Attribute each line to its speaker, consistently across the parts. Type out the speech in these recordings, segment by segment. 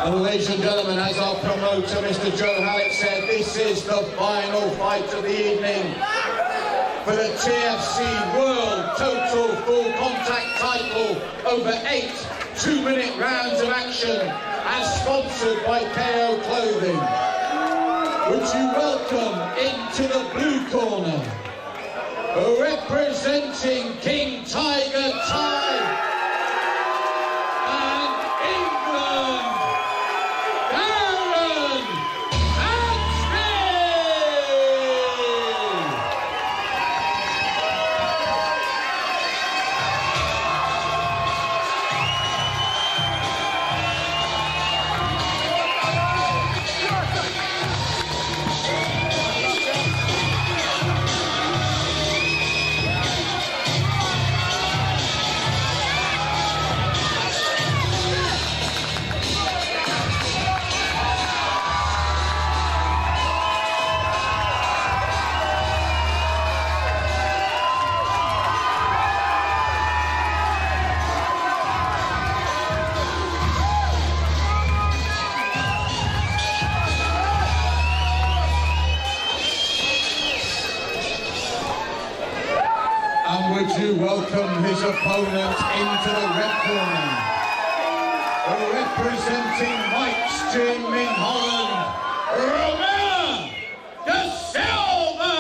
Speaker 1: And ladies and gentlemen, as our promoter, Mr. Joe Hallett, said, this is the final fight of the evening for the TFC World Total Full Contact title over 8 2-minute rounds of action, as sponsored by KO Clothing. Would you welcome into the blue corner, representing King Tiger Thai and England, Darren Anstey! Would you welcome his opponent into the red corner, representing Mike's Gym in Holland, Romelleo, Silva!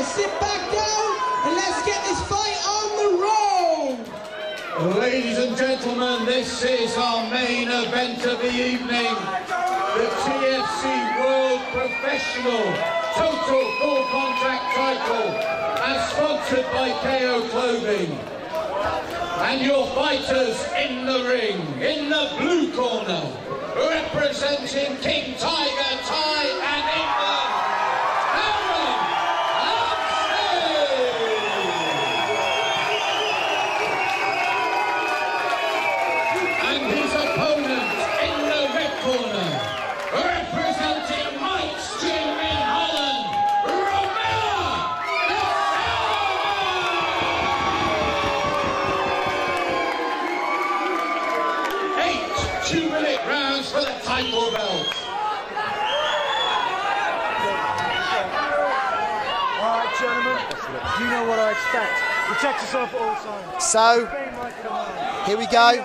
Speaker 2: Sit back down and let's get this fight on the road.
Speaker 1: Ladies and gentlemen, this is our main event of the evening. The TFC World Professional Total Full Contact title, as sponsored by KO Clothing. And your fighters in the ring, in the blue corner, representing King Tiger Thai and England, representing Mike's Gym in Holland, Romelleo, Silva! 8 2-minute rounds for the title belt.
Speaker 3: Alright, gentlemen, you know what I expect. Protect yourself at all times.
Speaker 4: So, here we go.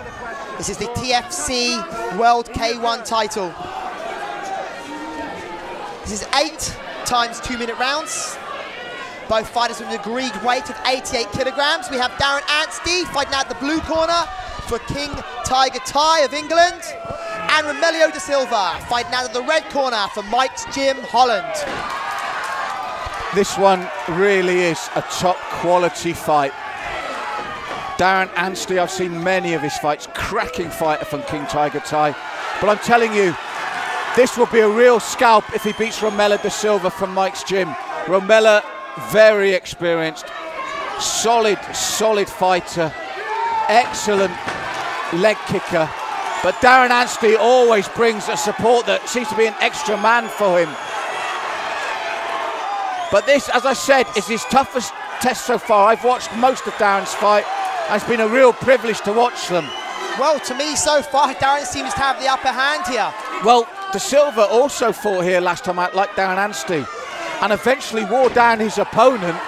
Speaker 4: This is the TFC World K1 title. This is 8 times 2-minute rounds. Both fighters with an agreed weight of 88 kilograms. We have Darren Anstey fighting out the blue corner for King Tiger Thai of England. And Romelleo de Silva fighting out of the red corner for Mike's Gym Holland.
Speaker 5: This one really is a top quality fight. Darren Anstey, I've seen many of his fights, cracking fighter from King Tiger Thai. But I'm telling you, this will be a real scalp if he beats Romelleo de Silva from Mike's Gym. Romelleo, very experienced, solid fighter, excellent leg kicker. But Darren Anstey always brings a support that seems to be an extra man for him. But this, as I said, is his toughest test so far. I've watched most of Darren's fight, and it's been a real privilege to watch them.
Speaker 4: Well, to me so far, Darren seems to have the upper hand here.
Speaker 5: Well, de Silva also fought here last time out, like Darren Anstey, and eventually wore down his opponent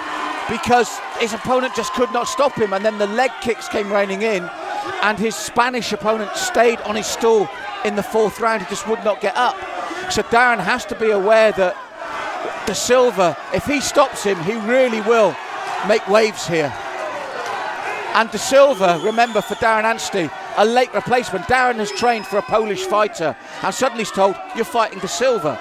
Speaker 5: because his opponent just could not stop him, and then the leg kicks came raining in, and his Spanish opponent stayed on his stool in the 4th round. He just would not get up. So Darren has to be aware that De Silva, if he stops him, he really will make waves here. And De Silva, remember, for Darren Anstey, a late replacement. Darren has trained for a Polish fighter, and suddenly he's told, you're fighting De Silva.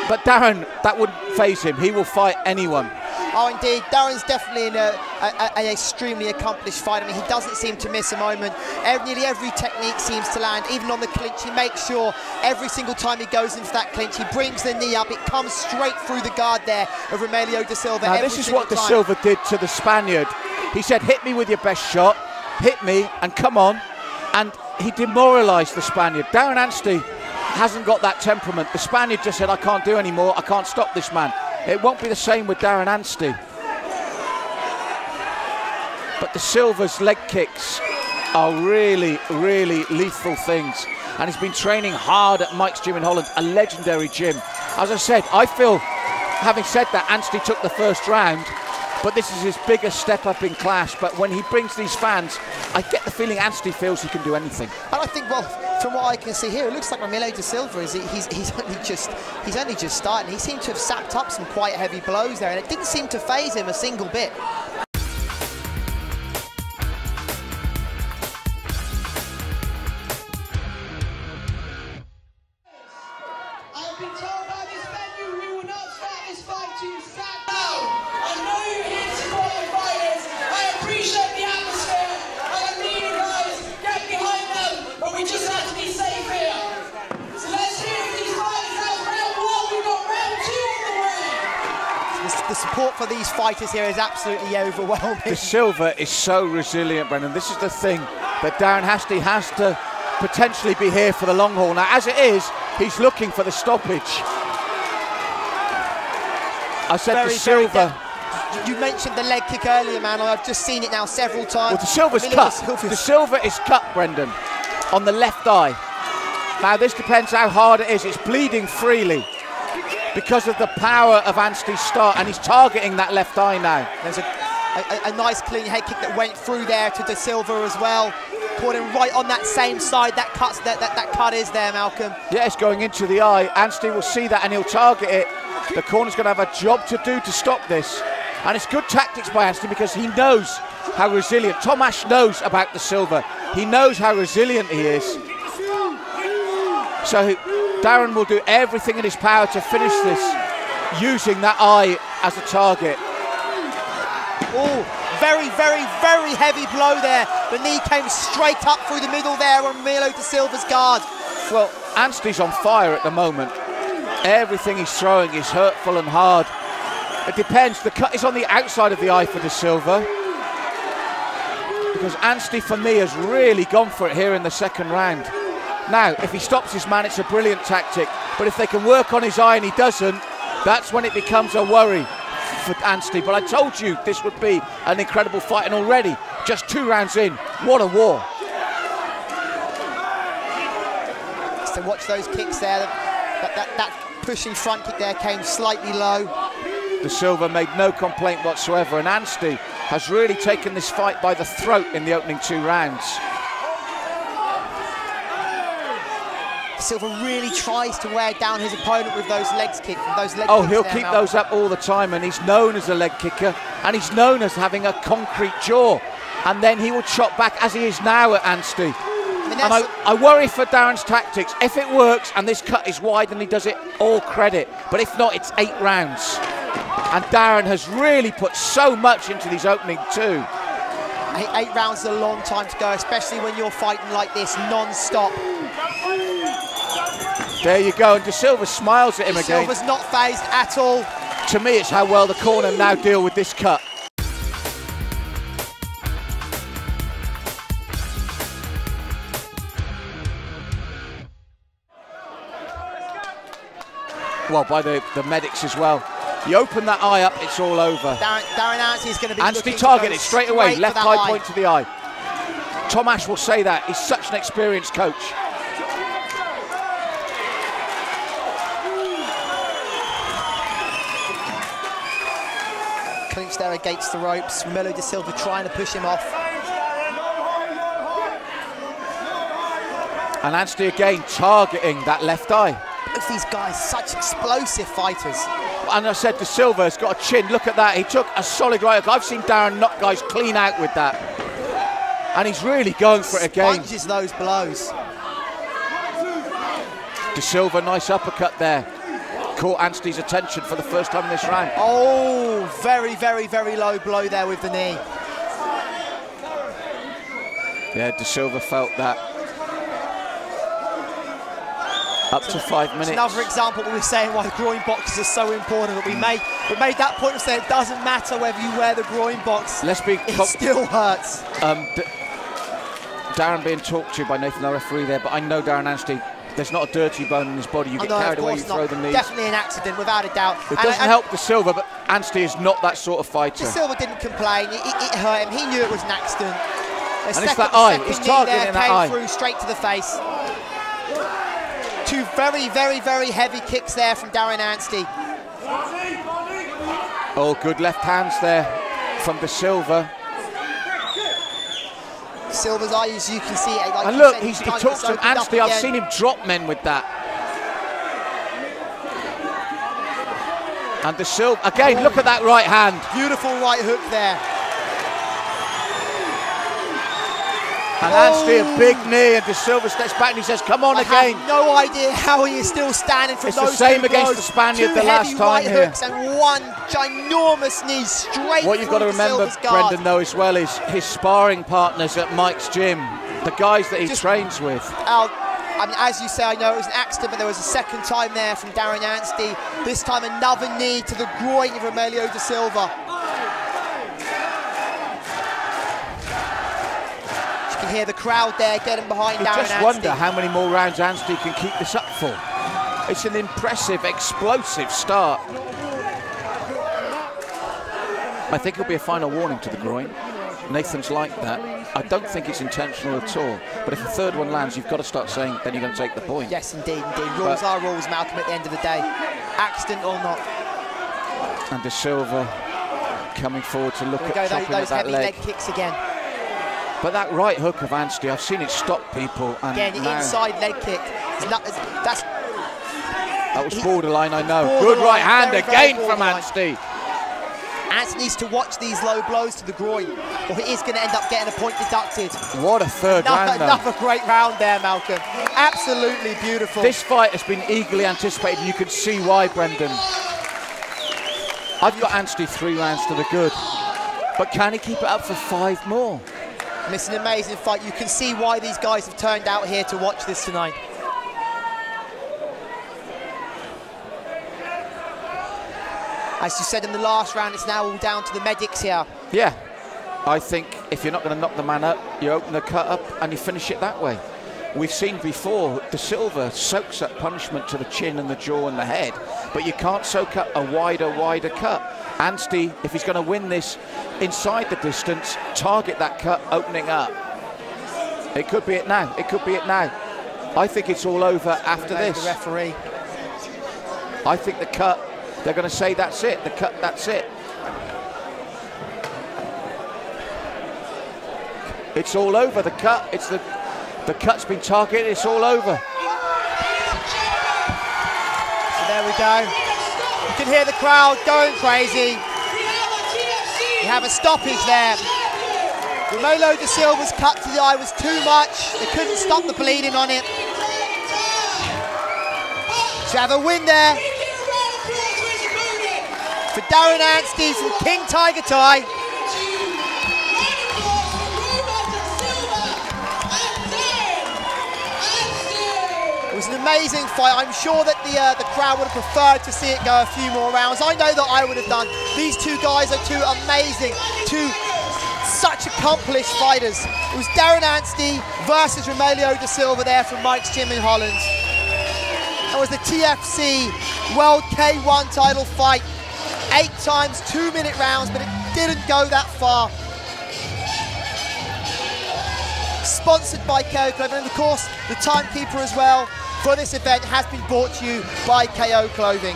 Speaker 5: But Darren, that wouldn't faze him. He will fight anyone.
Speaker 4: Oh, indeed. Darren's definitely an extremely accomplished fighter. I mean, he doesn't seem to miss a moment. Nearly every technique seems to land, even on the clinch. He makes sure every single time he goes into that clinch, he brings the knee up. It comes straight through the guard there of Romelleo De Silva.
Speaker 5: Now, this is what De Silva did to the Spaniard. He said, hit me with your best shot, hit me, and come on. And he demoralised the Spaniard. Darren Anstey hasn't got that temperament. The Spaniard just said, I can't do any more. I can't stop this man. It won't be the same with Darren Anstey. But De Silva's leg kicks are really, really lethal things. And he's been training hard at Mike's gym in Holland, a legendary gym. As I said, I feel, having said that, Anstey took the 1st round, but this is his biggest step up in class. But when he brings these fans, I get the feeling Anstey feels he can do anything.
Speaker 4: And I think, well, from what I can see here, it looks like Romelleo De Silva he's only just starting. He seemed to have sapped up some quite heavy blows there, and it didn't seem to faze him a single bit.
Speaker 2: I've been told by this venue we will not start this fight till you stand down. I know you're here to support your fighters. I appreciate the atmosphere, and I need you guys get behind them, but we just have to be safe here. So let's hear from these fighters. That was round 1, we've got round 2 on the way.
Speaker 4: The support for these fighters here is absolutely overwhelming.
Speaker 5: De Silva is so resilient, Brendan. This is the thing that Darren Anstey has to potentially be here for the long haul. Now, as it is, he's looking for the stoppage. I said De Silva.
Speaker 4: You mentioned the leg kick earlier, man. I've just seen it now several times.
Speaker 5: Well, De Silva's cut. De Silva is cut, Brendan, on the left eye. Now, this depends how hard it is. It's bleeding freely because of the power of Anstey's start, and he's targeting that left eye now.
Speaker 4: There's a nice clean head kick that went through there to De Silva as well. Caught him right on that same side. That cut is there, Malcolm.
Speaker 5: Yeah, it's going into the eye. Anstey will see that and he'll target it. The corner's going to have a job to do to stop this. And it's good tactics by Anstey because he knows how resilient. Tomasz knows about De Silva. He knows how resilient he is. So Darren will do everything in his power to finish this, using that eye as a target.
Speaker 4: Oh, very, very, very heavy blow there. The knee came straight up through the middle there on Romelleo De Silva's guard.
Speaker 5: Well, Anstey's on fire at the moment. Everything he's throwing is hurtful and hard. It depends. The cut is on the outside of the eye for De Silva, because Anstey, for me, has really gone for it here in the 2nd round. Now, if he stops his man, it's a brilliant tactic. But if they can work on his eye and he doesn't, that's when it becomes a worry for Anstey. But I told you this would be an incredible fight, and already, just 2 rounds in, what a war.
Speaker 4: So watch those kicks there. That pushing front kick there came slightly low.
Speaker 5: De Silva made no complaint whatsoever, and Anstey has really taken this fight by the throat in the opening 2 rounds.
Speaker 4: Silva really tries to wear down his opponent with those leg kicks.
Speaker 5: He'll keep those up all the time, and he's known as a leg kicker, and he's known as having a concrete jaw. And then he will chop back, as he is now at Anstey. And I worry for Darren's tactics. If it works and this cut is wide and he does it, all credit. But if not, it's 8 rounds. And Darren has really put so much into these opening 2.
Speaker 4: 8 rounds is a long time to go, especially when you're fighting like this non-stop.
Speaker 5: There you go, and De Silva smiles at him again.
Speaker 4: De Silva's not phased at all.
Speaker 5: To me, it's how well the corner now deal with this cut. Well, by the medics as well. You open that eye up, it's all over.
Speaker 4: Darren Anstey is going to be
Speaker 5: Anstey targeted straight away, left high point to the eye. Tomasz will say that. He's such an experienced coach.
Speaker 4: Clinch there against the ropes. Romelleo de Silva trying to push him off.
Speaker 5: And Anstey again targeting that left eye.
Speaker 4: Both these guys, such explosive fighters.
Speaker 5: And I said, de Silva has got a chin. Look at that. He took a solid right hook. I've seen Darren knock guys clean out with that. And he's really going for it again.
Speaker 4: Sponges those blows.
Speaker 5: De Silva, nice uppercut there. Caught Anstey's attention for the first time in this round.
Speaker 4: Oh, very, very, very low blow there with the knee.
Speaker 5: Yeah, de Silva felt that. Up to 5 minutes.
Speaker 4: It's another example we were saying why groin boxes are so important. But we made that point of saying it doesn't matter whether you wear the groin box.
Speaker 5: Let's be.
Speaker 4: It still hurts.
Speaker 5: Darren being talked to by Nathan, the referee there, but I know Darren Anstey. There's not a dirty bone in his body. You get carried away, you throw the knees.
Speaker 4: Definitely an accident, without a doubt.
Speaker 5: It doesn't help de Silva, but Anstey is not that sort of fighter.
Speaker 4: De Silva didn't complain. It hurt him. He knew it was an accident.
Speaker 5: And it's that eye. He's targeting that eye.
Speaker 4: Came through straight to the face. Two very, very, very heavy kicks there from Darren Anstey.
Speaker 5: Oh, good left hands there from de Silva.
Speaker 4: Silva's eyes, you can see it. Like
Speaker 5: and look, he talks to Anstey. I've seen him drop men with that. And de Silva, again, look at that right hand.
Speaker 4: Beautiful right hook there.
Speaker 5: And Anstey, a big knee, and de Silva steps back and he says, come on again.
Speaker 4: I have no idea how he is still standing from those
Speaker 5: It's the same
Speaker 4: two
Speaker 5: against
Speaker 4: blows.
Speaker 5: the Spaniard the last time
Speaker 4: right
Speaker 5: here.
Speaker 4: hooks and one ginormous knee straight.
Speaker 5: What you've got to remember, Brendan, though, as well, is his sparring partners at Mike's gym, the guys that he trains with.
Speaker 4: I mean, as you say, I know it was an accident, but there was a second time there from Darren Anstey. This time another knee to the groin of Romelleo de Silva. You can hear the crowd there getting behind Darren Anstey.
Speaker 5: I just wonder how many more rounds Anstey can keep this up for. It's an impressive, explosive start. I think it'll be a final warning to the groin. Nathan's like that. I don't think it's intentional at all. But if a third one lands, you've got to start saying, then you're going to take the point.
Speaker 4: Yes, indeed, indeed. Rules are rules, Malcolm, at the end of the day. Accident or not.
Speaker 5: And de Silva coming forward to look at chopping
Speaker 4: those
Speaker 5: at that
Speaker 4: heavy leg kicks again.
Speaker 5: But that right hook of Anstey, I've seen it stop people. And
Speaker 4: again, the inside leg kick.
Speaker 5: That was borderline, I know. Good right hand again from Anstey.
Speaker 4: Anstey needs to watch these low blows to the groin, or he is going to end up getting a point deducted.
Speaker 5: What a third round, though.
Speaker 4: Another great round there, Malcolm. Absolutely beautiful.
Speaker 5: This fight has been eagerly anticipated. You can see why, Brendan. I've got Anstey 3 rounds to the good, but can he keep it up for 5 more?
Speaker 4: And it's an amazing fight. You can see why these guys have turned out here to watch this tonight. As you said in the last round, it's now all down to the medics here.
Speaker 5: Yeah, I think if you're not going to knock the man up, you open the cut up and you finish it that way. We've seen before, de Silva soaks up punishment to the chin and the jaw and the head, but you can't soak up a wider cut. Anstey, if he's going to win this inside the distance, target that cut, opening up. It could be it now. It could be it now. I think it's all over after this.
Speaker 4: The referee.
Speaker 5: I think the cut, they're going to say that's it. The cut, that's it. It's all over. The cut. It's the cut's been targeted. It's all over.
Speaker 4: So there we go. You can hear the crowd going crazy. We have a stoppage there. Romelleo de Silva's cut to the eye was too much. They couldn't stop the bleeding on it. So have a win there for Darren Anstey from King Tiger Thai. It was an amazing fight. I'm sure that the crowd would have preferred to see it go a few more rounds. I know that I would have done. These two guys are two amazing, such accomplished fighters. It was Darren Anstey versus Romelleo de Silva there from Mike's gym in Holland. That was the TFC World K1 title fight. 8 times 2-minute rounds, but it didn't go that far. Sponsored by KO Clothing, and of course the timekeeper as well for this event has been brought to you by KO Clothing.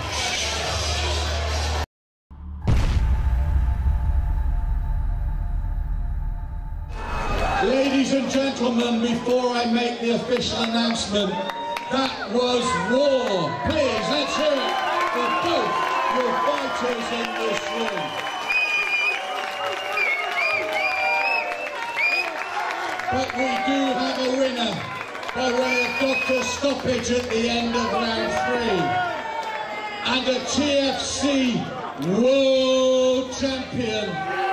Speaker 1: gentlemen, before I make the official announcement, that was war. Please, let's hear it for both your fighters in this ring. But we do have a winner by way of Dr. Stoppage at the end of round 3. And a TFC World Champion